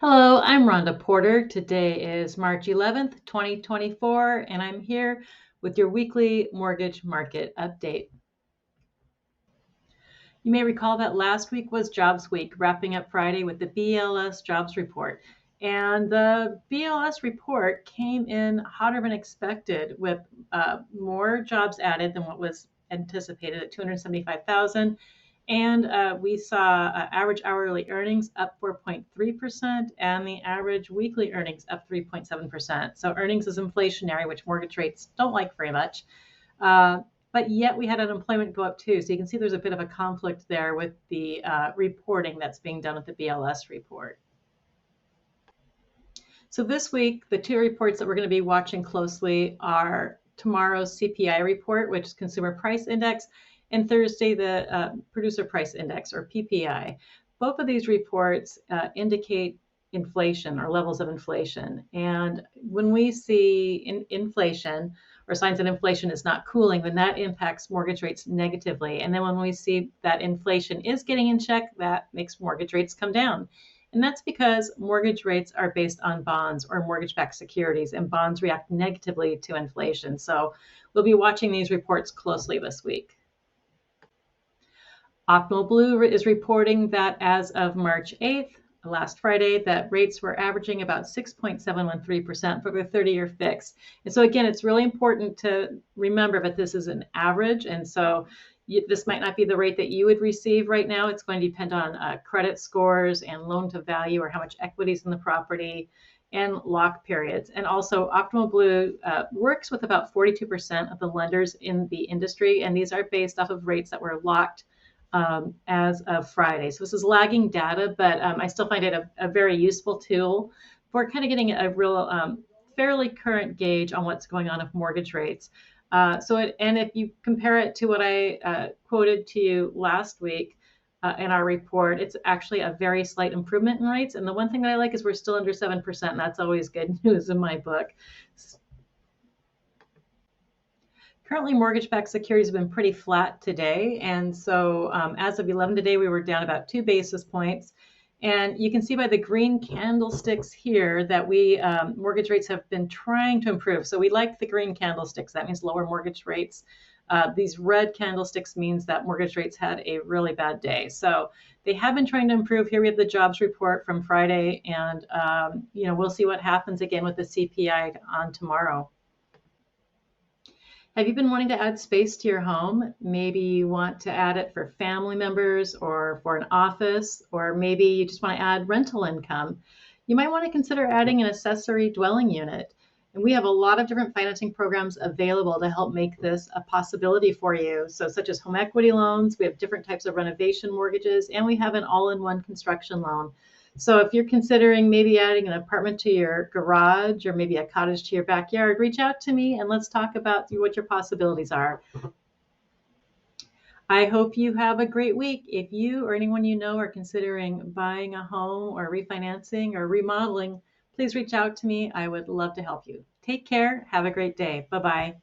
Hello, I'm Rhonda Porter. Today is March 11th, 2024, and I'm here with your weekly mortgage market update. You may recall that last week was Jobs Week, wrapping up Friday with the BLS jobs report. And the BLS report came in hotter than expected with more jobs added than what was anticipated at 275,000. And we saw average hourly earnings up 4.3% and the average weekly earnings up 3.7%. So earnings is inflationary, which mortgage rates don't like very much. But yet we had unemployment go up too. So you can see there's a bit of a conflict there with the reporting that's being done with the BLS report. So this week, the two reports that we're going to be watching closely are tomorrow's CPI report, which is Consumer Price Index, and Thursday, the Producer Price Index, or PPI. Both of these reports indicate inflation or levels of inflation. And when we see inflation or signs that inflation is not cooling, then that impacts mortgage rates negatively. And then when we see that inflation is getting in check, that makes mortgage rates come down. And that's because mortgage rates are based on bonds or mortgage-backed securities, and bonds react negatively to inflation. So we'll be watching these reports closely this week. Optimal Blue is reporting that as of March 8th, last Friday, that rates were averaging about 6.713% for the 30-year fix. And so again, it's really important to remember that this is an average. And so this might not be the rate that you would receive right now. It's going to depend on credit scores and loan to value or how much equity is in the property and lock periods. And also Optimal Blue works with about 42% of the lenders in the industry. And these are based off of rates that were locked as of Friday. So this is lagging data, but I still find it a very useful tool for kind of getting a real fairly current gauge on what's going on with mortgage rates. And if you compare it to what I quoted to you last week in our report, it's actually a very slight improvement in rates. And the one thing that I like is we're still under 7%, and that's always good news in my book. Currently, mortgage-backed securities have been pretty flat today. And so as of 11 today, we were down about 2 basis points. And you can see by the green candlesticks here that mortgage rates have been trying to improve. So we like the green candlesticks. That means lower mortgage rates. These red candlesticks means that mortgage rates had a really bad day. So they have been trying to improve. Here we have the jobs report from Friday. And we'll see what happens again with the CPI on tomorrow. Have you been wanting to add space to your home? Maybe you want to add it for family members or for an office, or maybe you just want to add rental income. You might want to consider adding an accessory dwelling unit. And we have a lot of different financing programs available to help make this a possibility for you. So such as home equity loans, we have different types of renovation mortgages, and we have an all-in-one construction loan. So if you're considering maybe adding an apartment to your garage or maybe a cottage to your backyard, reach out to me and let's talk about what your possibilities are. I hope you have a great week. If you or anyone you know are considering buying a home or refinancing or remodeling, please reach out to me. I would love to help you. Take care. Have a great day. Bye-bye.